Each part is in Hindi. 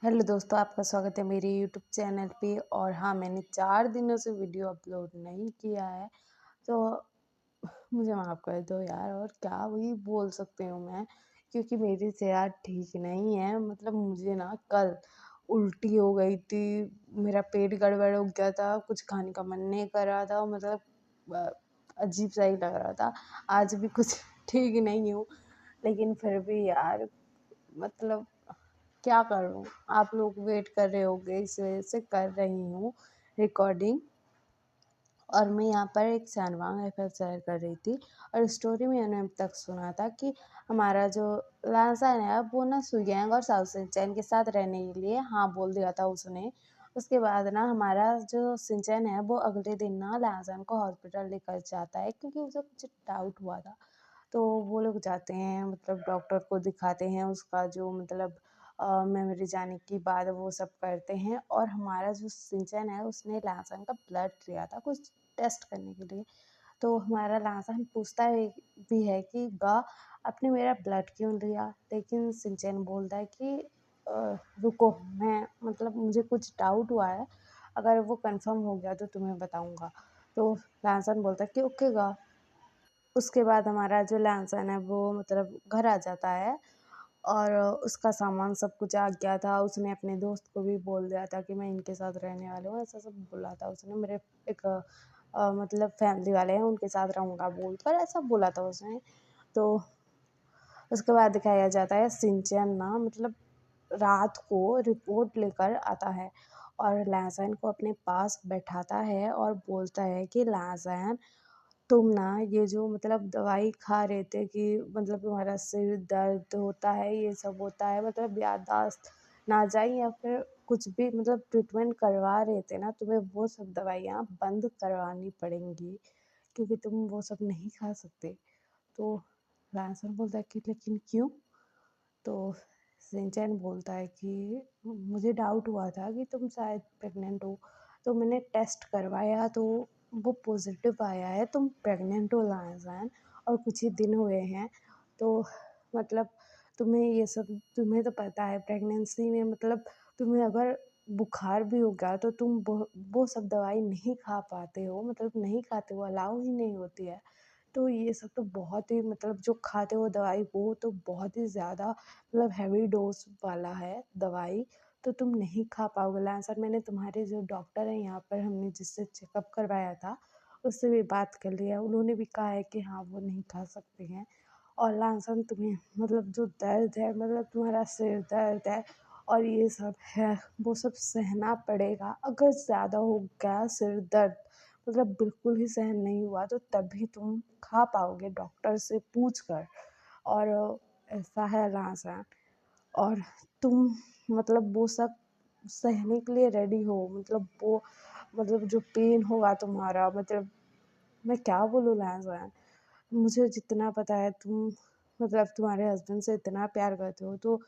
हेलो दोस्तों, आपका स्वागत है मेरे यूट्यूब चैनल पे। और हाँ, मैंने 4 दिनों से वीडियो अपलोड नहीं किया है, तो मुझे माफ़ कर दो यार। और क्या ही बोल सकती हूँ मैं, क्योंकि मेरी सेहत ठीक नहीं है। मतलब मुझे ना कल उल्टी हो गई थी, मेरा पेट गड़बड़ हो गया था, कुछ खाने का मन नहीं कर रहा था। मतलब अजीब-सा ही लग रहा था। आज भी कुछ ठीक नहीं हूँ, लेकिन फिर भी यार मतलब क्या करूँ? आप लोग वेट कर रहे होंगे, इस वज़ह से कर रही हूँ रिकॉर्डिंग। और मैं यहाँ पर एक सैनवांग एफएम शेयर कर रही थी, और स्टोरी में मैंने अब तक सुना था कि हमारा जो लहसन है वो ना सुगैंग और साउथ सिंचैन के साथ रहने के लिए हाँ बोल दिया था उसने। उसके बाद ना हमारा जो सिंचैन है वो अगले दिन ना लहसन को हॉस्पिटल लेकर जाता है, क्योंकि उसे कुछ डाउट हुआ था। तो वो लोग जाते हैं, मतलब डॉक्टर को दिखाते हैं, उसका जो मतलब मेमोरी जाने के बाद वो सब करते हैं। और हमारा जो सिंचन है उसने लहसन का ब्लड लिया था कुछ टेस्ट करने के लिए। तो हमारा लहसन पूछता है भी है कि आपने मेरा ब्लड क्यों लिया? लेकिन सिंचन बोलता है कि रुको, मैं मतलब मुझे कुछ डाउट हुआ है, अगर वो कंफर्म हो गया तो तुम्हें बताऊँगा। तो लहसन बोलता है कि ओके गा। उसके बाद हमारा जो लहसन है वो मतलब घर आ जाता है, और उसका सामान सब कुछ आ गया था। उसने अपने दोस्त को भी बोल दिया था कि मैं इनके साथ रहने वाला हूँ, ऐसा सब बोला था उसने। मेरे एक मतलब फैमिली वाले हैं उनके साथ रहूँगा बोलकर ऐसा बोला था उसने। तो उसके बाद दिखाया जाता है सिंचन ना मतलब रात को रिपोर्ट लेकर आता है, और लहसैन को अपने पास बैठाता है और बोलता है कि लहसैन, तुम ना ये जो मतलब दवाई खा रहे थे कि मतलब तुम्हारा सिर दर्द होता है, ये सब होता है, मतलब याददाश्त ना जाए या फिर कुछ भी मतलब ट्रीटमेंट करवा रहे थे ना, तुम्हें वो सब दवाइयाँ बंद करवानी पड़ेंगी, क्योंकि तुम वो सब नहीं खा सकते। तो लहसैन बोलता है कि लेकिन क्यों? तो सिंचैन बोलता है कि मुझे डाउट हुआ था कि तुम शायद प्रेग्नेंट हो, तो मैंने टेस्ट करवाया तो वो पॉजिटिव आया है, तुम प्रेग्नेंट हो लहसैन, और कुछ ही दिन हुए हैं। तो मतलब तुम्हें ये सब तुम्हें तो पता है प्रेगनेंसी में मतलब तुम्हें अगर बुखार भी हो गया तो तुम वो सब दवाई नहीं खा पाते हो, मतलब नहीं खाते हो, अलाउ ही नहीं होती है। तो ये सब तो बहुत ही मतलब जो खाते हो दवाई वो तो बहुत ही ज़्यादा मतलब हैवी डोज़ वाला है दवाई, तो तुम नहीं खा पाओगे लहसुन। मैंने तुम्हारे जो डॉक्टर हैं यहाँ पर, हमने जिससे चेकअप करवाया था, उससे भी बात कर लिया है। उन्होंने भी कहा है कि हाँ, वो नहीं खा सकते हैं। और लहसुन तुम्हें मतलब जो दर्द है, मतलब तुम्हारा सिर दर्द है और ये सब है, वो सब सहना पड़ेगा। अगर ज़्यादा हो गया सिर दर्द, मतलब बिल्कुल ही सहन नहीं हुआ, तो तभी तुम खा पाओगे डॉक्टर से पूछ कर। और ऐसा है लहसुन, और तुम मतलब वो सब सहने के लिए रेडी हो, मतलब वो मतलब जो पेन होगा तुम्हारा, मतलब मैं क्या बोलूँ लहसुन। मुझे जितना पता है तुम मतलब तुम्हारे हस्बैंड से इतना प्यार करते हो, तो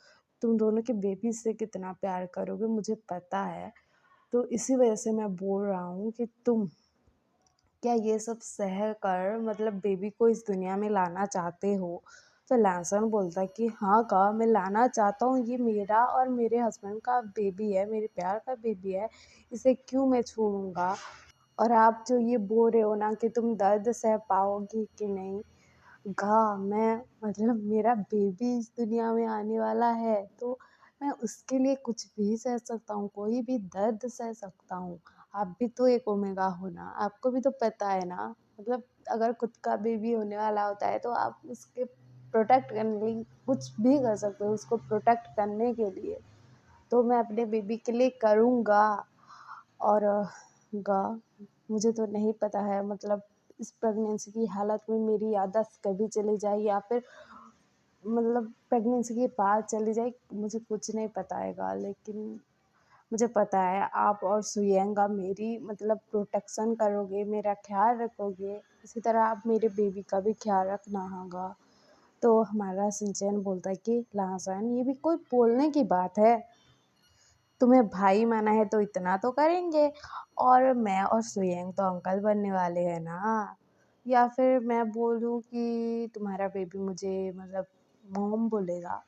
तुम दोनों के बेबी से कितना प्यार करोगे मुझे पता है। तो इसी वजह से मैं बोल रहा हूँ कि तुम क्या ये सब सह कर मतलब बेबी को इस दुनिया में लाना चाहते हो? तो लहसुन बोलता है कि हाँ मैं लाना चाहता हूँ, ये मेरा और मेरे हस्बैंड का बेबी है, मेरे प्यार का बेबी है, इसे क्यों मैं छोड़ूँगा? और आप जो ये बोल रहे हो ना कि तुम दर्द सह पाओगी कि नहीं, मैं मतलब मेरा बेबी इस दुनिया में आने वाला है, तो मैं उसके लिए कुछ भी सह सकता हूँ, कोई भी दर्द सह सकता हूँ। आप भी तो एक ओमेगा हो ना, आपको भी तो पता है ना। मतलब अगर खुद का बेबी होने वाला होता है तो आप उसके प्रोटेक्ट करने के लिए कुछ भी कर सकते हो, उसको प्रोटेक्ट करने के लिए। तो मैं अपने बेबी के लिए करूँगा। और गा मुझे तो नहीं पता है मतलब इस प्रेगनेंसी की हालत में मेरी याददाश्त कभी चली जाए या फिर मतलब प्रेगनेंसी के बाद चली जाए, मुझे कुछ नहीं पता हैगा। लेकिन मुझे पता है आप और सुयंगा मेरी मतलब प्रोटेक्शन करोगे, मेरा ख्याल रखोगे, इसी तरह आप मेरे बेबी का भी ख्याल रखना होगा। तो हमारा सिंचन बोलता है कि लहसुन, ये भी कोई बोलने की बात है? तुम्हें भाई माना है तो इतना तो करेंगे। और मैं और सुयंग तो अंकल बनने वाले हैं ना। या फिर मैं बोलूँ कि तुम्हारा बेबी मुझे मतलब मॉम बोलेगा।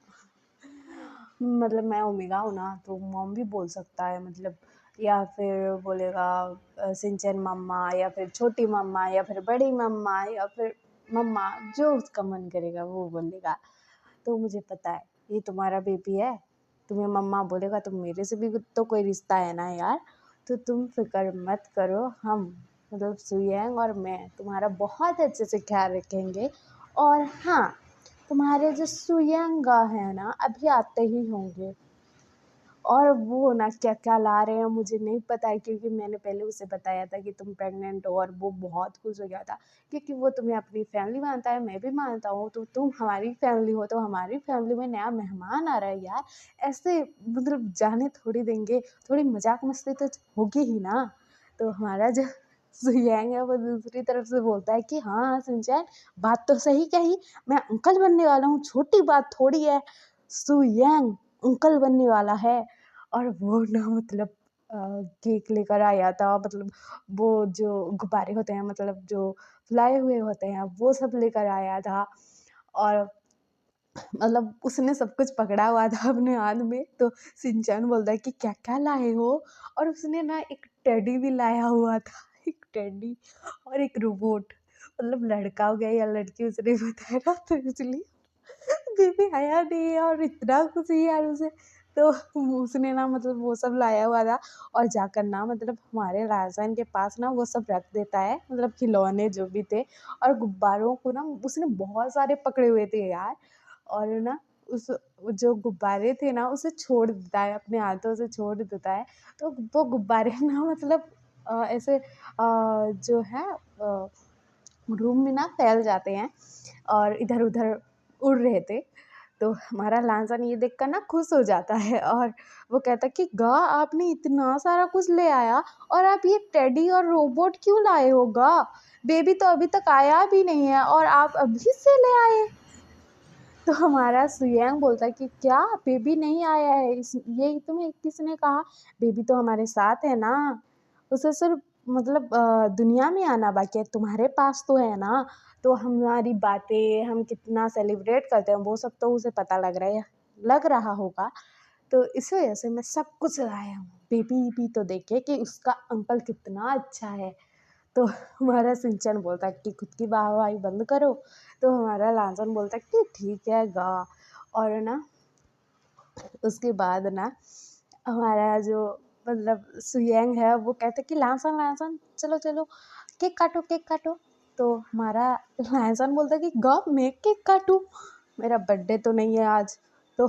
मतलब मैं ओमेगा हूँ ना, तो मॉम भी बोल सकता है मतलब, या फिर बोलेगा सिंचन मम्मा, या फिर छोटी मम्मा, या फिर बड़ी मम्मा, या फिर मम्मा, जो उसका मन करेगा वो बोलेगा। तो मुझे पता है ये तुम्हारा बेबी है, तुम्हें मम्मा बोलेगा तो मेरे से भी तो कोई रिश्ता है ना यार। तो तुम फिक्र मत करो, हम मतलब सुयंग और मैं तुम्हारा बहुत अच्छे से ख्याल रखेंगे। और हाँ, तुम्हारे जो सुयंगा है ना अभी आते ही होंगे, और वो ना क्या-क्या ला रहे हैं मुझे नहीं पता है, क्योंकि मैंने पहले उसे बताया था कि तुम प्रेग्नेंट हो, और वो बहुत खुश हो गया था, क्योंकि वो तुम्हें अपनी फैमिली मानता है, मैं भी मानता हूँ, तो तुम हमारी फैमिली हो, तो हमारी फैमिली में नया मेहमान आ रहा है यार, ऐसे मतलब जाने थोड़ी देंगे, थोड़ी मजाक मस्ती तो होगी ही ना। तो हमारा जो सुयंग है वो दूसरी तरफ से बोलता है कि हाँ हाँ सिंचैन, बात तो सही कही, मैं अंकल बनने वाला हूँ, छोटी बात थोड़ी है, सुयंग अंकल बनने वाला है। और वो ना मतलब केक लेकर आया था, मतलब वो जो गुब्बारे होते हैं, मतलब जो फुलाए हुए होते हैं, वो सब लेकर आया था। और मतलब उसने सब कुछ पकड़ा हुआ था अपने हाथ में, तो शिनचैन बोलता है कि क्या-क्या लाए हो? और उसने ना एक टेडी भी लाया हुआ था, एक टेडी और एक रोबोट, मतलब लड़का हो गया या लड़की उसने बताया ना, तो इसलिए बेबी आया नहीं है और इतना खुशी है यार उसे। तो उसने ना मतलब वो सब लाया हुआ था, और जाकर ना मतलब हमारे राजन के पास ना वो सब रख देता है, मतलब खिलौने जो भी थे, और गुब्बारों को ना उसने बहुत सारे पकड़े हुए थे यार। और ना उस जो गुब्बारे थे ना उसे छोड़ देता है, अपने हाथों से छोड़ देता है। तो वो गुब्बारे ना मतलब ऐसे जो है रूम में ना फैल जाते हैं और इधर-उधर उड़ रहे थे। तो हमारा लांसन ये देखकर ना खुश हो जाता है, और वो कहता है कि गा आपने इतना सारा कुछ ले आया, और आप ये टेडी और रोबोट क्यों लाए हो गा? बेबी तो अभी तक आया भी नहीं है और आप अभी से ले आए। तो हमारा सुयंग बोलता है कि क्या बेबी नहीं आया है, इस ये तुम्हें किसने कहा? बेबी तो हमारे साथ है ना, उसे सिर्फ मतलब दुनिया में आना बाकी है, तुम्हारे पास तो है ना। तो हमारी बातें हम कितना सेलिब्रेट करते हैं वो सब तो उसे पता लग रहा होगा। तो इस वजह से मैं सब कुछ लाया हूँ, बेबी भी तो देखे कि उसका अंकल कितना अच्छा है। तो हमारा सिंचन बोलता है कि खुद की वाहवाही बंद करो। तो हमारा लांचन बोलता है कि ठीक है गा। और ना उसके बाद ना हमारा जो मतलब सुयंग है वो कहता है कि लांसन लांसन चलो चलो केक काटो केक काटो। तो हमारा लांसन बोलता है कि गा मैं केक काटूं, मेरा बर्थडे तो नहीं है आज। तो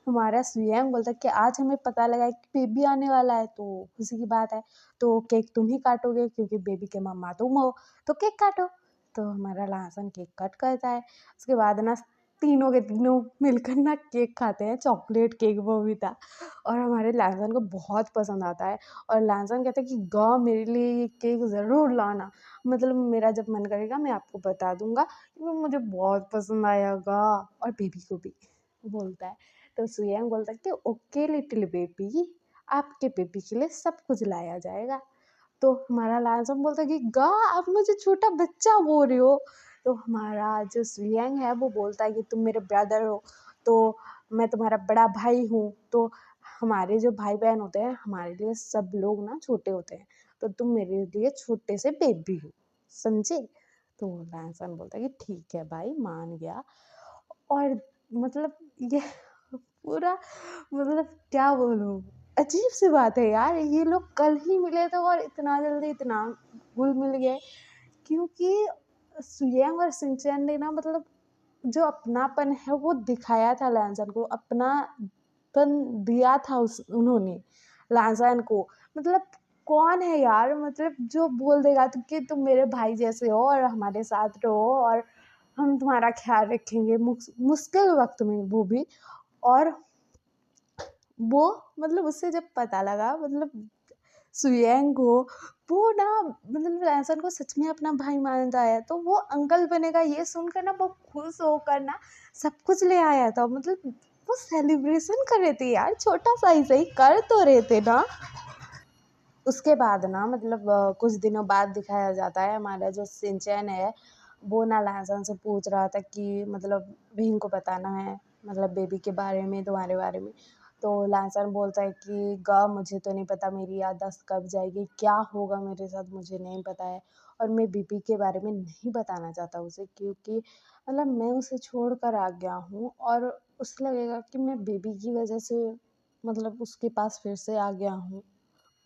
हमारा सुयंग बोलता है कि आज हमें पता लगा है कि बेबी आने वाला है, तो खुशी की बात है, तो केक तुम ही काटोगे क्योंकि बेबी के मम्मा तुम हो, तो केक काटो। तो हमारा लाहसन केक कट करता है। उसके बाद ना तीनों के तीनों मिलकर ना केक खाते हैं, चॉकलेट केक वो भी था, और हमारे लाहसन को बहुत पसंद आता है। और लाहसन कहता है कि गाँव मेरे लिए ये केक ज़रूर लाना, मतलब मेरा जब मन करेगा मैं आपको बता दूंगा, क्योंकि मुझे बहुत पसंद आएगा, और बेबी को भी बोलता है। तो सुयंग बोलता है कि ओके लिटिल बेबी, आपके बेबी के लिए सब कुछ लाया जाएगा। तो हमारा लाजम बोलता है कि गा आप मुझे छोटा बच्चा बोल रहे हो। तो हमारा जो सुयंग है वो बोलता है कि तुम मेरे ब्रदर हो, तो मैं तुम्हारा बड़ा भाई हूँ, तो हमारे जो भाई बहन होते हैं हमारे लिए सब लोग ना छोटे होते हैं, तो तुम मेरे लिए छोटे से बेबी हो, समझे? तो लैंसन बोलता है कि ठीक है भाई मान गया। और मतलब ये पूरा मतलब क्या बोलूँ, अजीब सी बात है यार, ये लोग कल ही मिले थे और इतना जल्दी इतना घुल मिल गए, क्योंकि सुयंग और सिंचन ने ना मतलब जो अपनापन है वो दिखाया था लैंसन को, अपनापन दिया था उस उन्होंने लैंसन को। मतलब कौन है यार मतलब जो बोल देगा तो कि तुम मेरे भाई जैसे हो और हमारे साथ रहो, और हम तुम्हारा ख्याल रखेंगे मुश्किल वक्त में वो भी। और वो मतलब उससे जब पता लगा मतलब सुयंग को, वो ना मतलब लहसन को सच में अपना भाई मानता है, तो वो अंकल बनेगा ये सुनकर ना बहुत खुश होकर ना सब कुछ ले आया था, मतलब वो सेलिब्रेशन कर रहे थे यार, छोटा सा ही सही कर तो रहे थे ना। उसके बाद ना मतलब कुछ दिनों बाद दिखाया जाता है हमारा जो सिंचैन है वो ना लहसन से पूछ रहा था कि मतलब बहन को बताना है मतलब बेबी के बारे में, तुम्हारे बारे में। तो लैंसन बोलता है कि गा मुझे तो नहीं पता मेरी याददाश्त कब जाएगी, क्या होगा मेरे साथ मुझे नहीं पता है। और मैं बीबी के बारे में नहीं बताना चाहता उसे, क्योंकि मतलब मैं उसे छोड़ कर आ गया हूँ और उसे लगेगा कि मैं बेबी की वजह से मतलब उसके पास फिर से आ गया हूँ।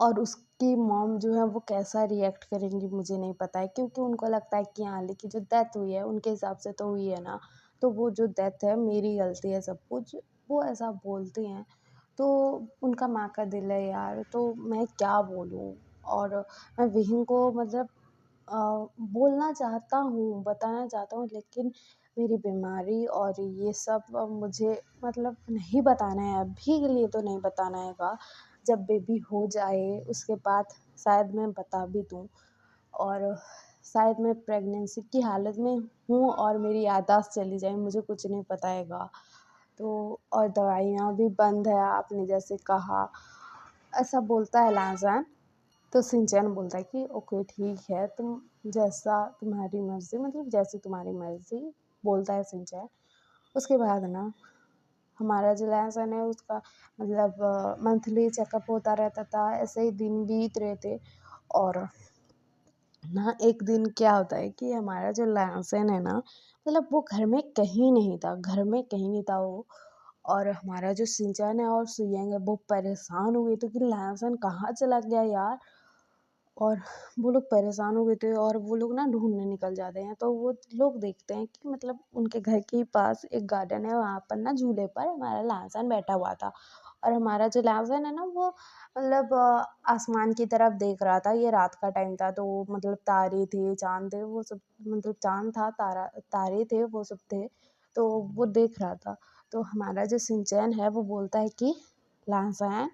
और उसकी मॉम जो है वो कैसा रिएक्ट करेंगी मुझे नहीं पता है, क्योंकि उनको लगता है कि आली की जो डेथ हुई है उनके हिसाब से तो हुई है ना, तो वो जो डेथ है मेरी गलती है सब कुछ, वो ऐसा बोलती हैं। तो उनका माँ का दिल है यार, तो मैं क्या बोलूँ। और मैं विहिंग को मतलब बोलना चाहता हूँ, बताना चाहता हूँ, लेकिन मेरी बीमारी और ये सब मुझे मतलब नहीं बताना है, अभी के लिए तो नहीं बताना हैगा। जब बेबी हो जाए उसके बाद शायद मैं बता भी दूँ, और शायद मैं प्रेगनेंसी की हालत में हूँ और मेरी याददाश्त चली जाए, मुझे कुछ नहीं पता हैगा। तो और दवाइयाँ भी बंद है आपने जैसे कहा, ऐसा बोलता है लाज़ान। तो शिनचैन बोलता है कि ओके ठीक है, तुम जैसा तुम्हारी मर्ज़ी, मतलब जैसी तुम्हारी मर्ज़ी, बोलता है शिनचैन। उसके बाद ना हमारा जो लहसन है उसका मतलब मंथली चेकअप होता रहता था, ऐसे ही दिन बीत रहे थे। और ना एक दिन क्या होता है कि हमारा जो लहसन है ना, मतलब वो घर में कहीं नहीं था, घर में कहीं नहीं था वो। और हमारा जो शिनचैन है और सुयंग है वो परेशान हुए थे कि लहसन कहाँ चला गया यार। और वो लोग परेशान हो गए थे और वो लोग ना ढूँढने निकल जाते हैं, तो वो लोग देखते हैं कि मतलब उनके घर के पास एक गार्डन है, वहाँ पर ना झूले पर हमारा लहसन बैठा हुआ था। और हमारा जो लहसन है ना वो मतलब आसमान की तरफ देख रहा था, ये रात का टाइम था, तो मतलब तारे थे, चाँद थे, वो सब मतलब चाँद था, तारे थे, वो सब थे, तो वो देख रहा था। तो हमारा जो शिनचैन है वो बोलता है कि लहसन,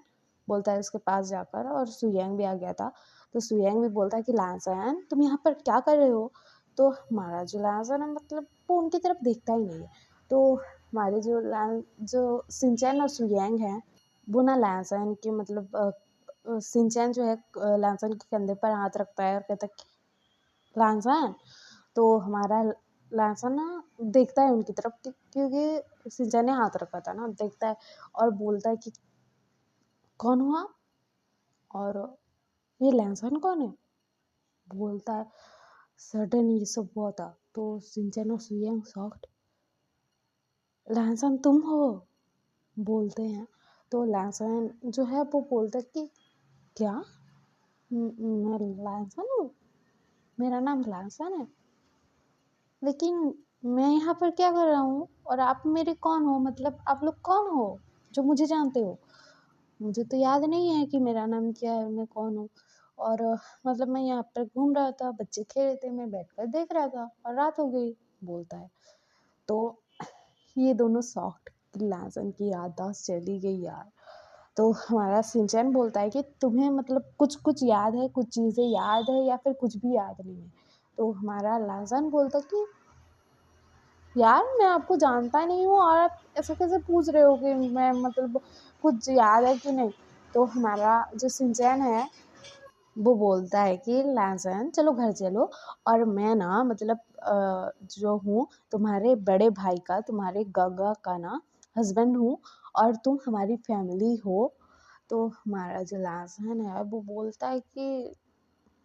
बोलता है उसके पास जाकर, और सुयंग भी आ गया था। तो सुयंग भी बोलता है कि लहसन तुम यहाँ पर क्या कर रहे हो? तो हमारा जो लहसन है मतलब वो उनकी तरफ देखता ही नहीं है। तो हमारे जो शिनचैन और सुयंग हैं, वो ना लहसन के मतलब शिनचैन जो है लहसन के कंधे पर हाथ रखता है और कहता है कि लहसन। तो हमारा लहसन ना देखता है उनकी तरफ, क्योंकि शिनचैन ने हाथ रखा था ना, देखता है और बोलता है कि कौन हुआ? और ये लहसन कौन है? बोलता है सडन ये सब हुआ था। तो सिंचन और सुयंग शॉक्ड, लहसन तुम हो? बोलते हैं। तो लहसन जो है वो बोलता है कि क्या? मैं लहसन हूँ, मेरा नाम लहसन है, लेकिन मैं यहाँ पर क्या कर रहा हूँ और आप मेरे कौन हो, मतलब आप लोग कौन हो जो मुझे जानते हो? मुझे तो याद नहीं है कि मेरा नाम क्या है, मैं कौन हूँ। और मतलब मैं यहाँ पर घूम रहा था, बच्चे खेल रहे थे, मैं बैठकर देख रहा था और रात हो गई, बोलता है। तो ये दोनों सॉफ्ट लहसुन की याददाश्त चली गई यार। तो हमारा सिंचन बोलता है कि तुम्हें मतलब कुछ कुछ याद है, कुछ चीज़ें याद है या फिर कुछ भी याद नहीं है। तो हमारा लहसुन बोलता है कि यार मैं आपको जानता नहीं हूँ और आप ऐसे कैसे पूछ रहे हो कि मैं मतलब कुछ याद है कि नहीं। तो हमारा जो सिंचन है वो बोलता है कि लहसुन चलो घर चलो, और मैं ना मतलब जो हूँ तुम्हारे बड़े भाई का, तुम्हारे गगा का ना हस्बैंड हूँ, और तुम हमारी फैमिली हो। तो हमारा जो लहसुन है वो बोलता है कि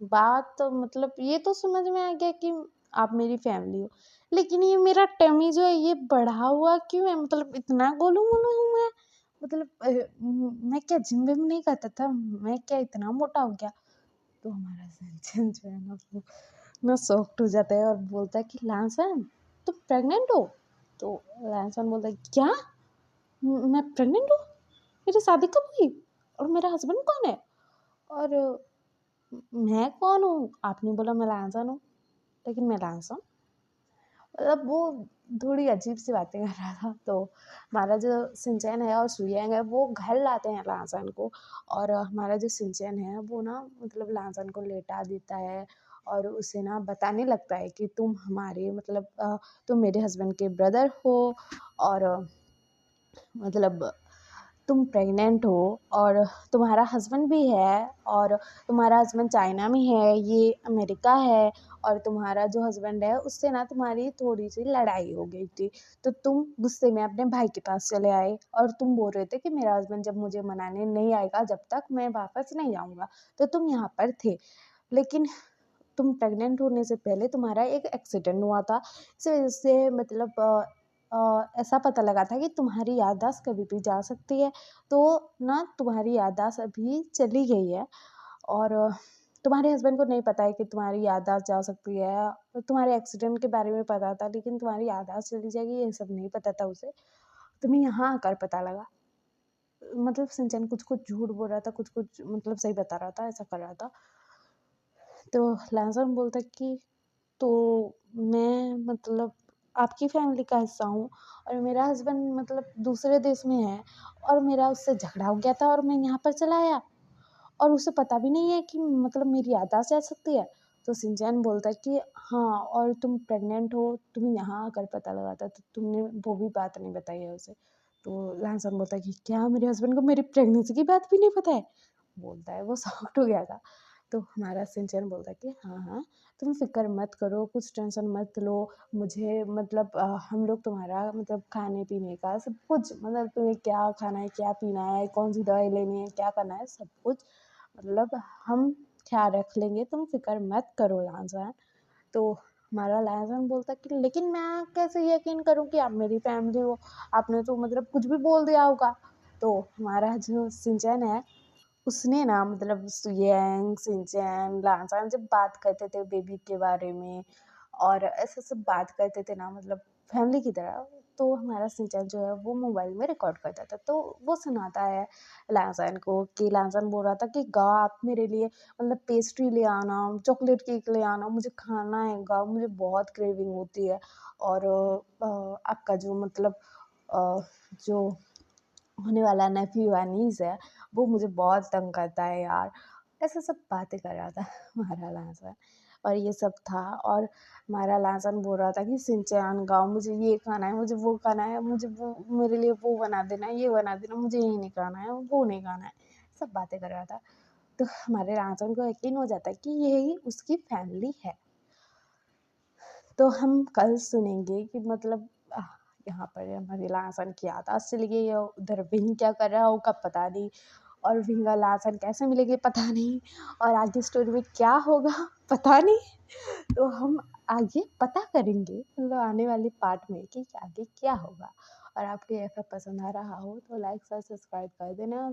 बात तो मतलब ये तो समझ में आ गया कि आप मेरी फैमिली हो, लेकिन ये मेरा टमी जो है ये बढ़ा हुआ क्यों है, मतलब इतना गोलू मोलू हूँ मैं, मतलब मैं क्या जिम विम नहीं करता था, मैं क्या इतना मोटा हो गया? तो हमारा सचिन जो है ना वो ना शॉक्ड हो जाता है और बोलता है कि लहसुन तुम प्रेग्नेंट हो? तो लहसुन बोलता है क्या? मैं प्रेग्नेंट हूँ? मेरी शादी कब हुई? और मेरा हस्बैंड कौन है? और मैं कौन हूँ? आपने बोला मैं लहसुन हूँ, लेकिन मैं लहसुन, मतलब वो थोड़ी अजीब सी बातें कर रहा था। तो हमारा जो सिंचन है और सुयंग है वो घर लाते हैं लहसुन को, और हमारा जो सिंचन है वो ना मतलब लहसुन को लेटा देता है और उसे ना बताने लगता है कि तुम हमारे मतलब तुम मेरे हस्बैंड के ब्रदर हो, और मतलब तुम प्रेग्नेंट हो और तुम्हारा हस्बैंड भी है और तुम्हारा हस्बैंड चाइना में है, ये अमेरिका है और तुम्हारा जो हस्बैंड है उससे ना तुम्हारी थोड़ी-सी लड़ाई हो गई थी। तो तुम गुस्से में अपने भाई के पास चले आए और तुम बोल रहे थे कि मेरा हस्बैंड जब मुझे मनाने नहीं आएगा जब तक मैं वापस नहीं जाऊँगा। तो तुम यहाँ पर थे। लेकिन तुम प्रेग्नेंट होने से पहले तुम्हारा एक एक्सीडेंट हुआ था। इस वजह से मतलब ऐसा पता लगा था कि तुम्हारी याददाश्त कभी भी जा सकती है। तो ना तुम्हारी याददाश्त अभी चली गई है और तुम्हारे हस्बैंड को नहीं पता है कि तुम्हारी याददाश्त जा सकती है। और तुम्हारे एक्सीडेंट के बारे में पता था लेकिन तुम्हारी याददाश्त चली जाएगी ये सब नहीं पता था उसे। तुम्हें यहाँ आकर पता लगा। मतलब सिंचन कुछ-कुछ झूठ बोल रहा था, कुछ-कुछ मतलब सही बता रहा था, ऐसा कर रहा था। तो लहसुन बोलता कि तो मैं मतलब आपकी फैमिली का हिस्सा हूँ और मेरा हस्बैंड मतलब दूसरे देश में है और मेरा उससे झगड़ा हो गया था और मैं यहाँ पर चला आया और उसे पता भी नहीं है कि मतलब मेरी याददाश्त जा सकती है। तो शिनचैन बोलता है कि हाँ और तुम प्रेग्नेंट हो, तुम्हें यहाँ आकर पता लगा था तो तुमने वो भी बात नहीं बताई है उसे। तो लहसुन बोलता है कि क्या मेरे हस्बैंड को मेरी प्रेगनेंसी की बात भी नहीं पता है? बोलता है वो शॉक्ड हो गया था। तो हमारा शिनचैन बोलता है कि हाँ, हाँ, तुम फ़िक्र मत करो, कुछ टेंशन मत लो, मुझे मतलब हम लोग तुम्हारा मतलब खाने-पीने का सब कुछ मतलब तुम्हें क्या खाना है, क्या पीना है, कौन-सी दवाई लेनी है, क्या करना है, सब कुछ मतलब हम ख़्याल रख लेंगे, तुम फ़िक्र मत करो लहसुन। तो हमारा लहसुन बोलता है कि लेकिन मैं कैसे यकीन करूँ कि आप मेरी फैमिली हो? आपने तो मतलब कुछ भी बोल दिया होगा। तो हमारा जो शिनचैन है उसने ना मतलब सुयैंग, शिनचैन, लांचान जब बात करते थे बेबी के बारे में और ऐसे सब बात करते थे ना मतलब फैमिली की तरह, तो हमारा शिनचैन जो है वो मोबाइल में रिकॉर्ड करता था। तो वो सुनाता है लांचान को कि लांचान बोल रहा था कि गा आप मेरे लिए मतलब पेस्ट्री ले आना, चॉकलेट केक ले आना, मुझे खाना है गा, मुझे बहुत क्रेविंग होती है और आपका जो मतलब अ, जो होने वाला नेफ़्यू या नीज़ है, वो मुझे बहुत तंग करता है यार। ऐसे सब बातें कर रहा था हमारा लांचन और ये सब था और हमारा लांचन बोल रहा था कि शिनचैन गाओ मुझे ये खाना है, मुझे वो खाना है, मुझे वो मेरे लिए वो बना देना, ये बना देना, मुझे ये नहीं खाना है, वो नहीं खाना है। सब बातें कर रहा था। तो हमारे लांचन को यकीन हो जाता है कि यही उसकी फ़ैमिली है। तो हम कल सुनेंगे कि मतलब यहाँ पर हमारी लासन की याददाश्त चली गई है, उधर विंग क्या कर रहा होगा पता नहीं और विंग और लासन कैसे मिलेंगे पता नहीं और आगे स्टोरी में क्या होगा पता नहीं। तो हम आगे पता करेंगे मतलब आने वाले पार्ट में कि आगे क्या होगा और आपको ऐसा पसंद आ रहा हो तो लाइक और सब्सक्राइब कर देना।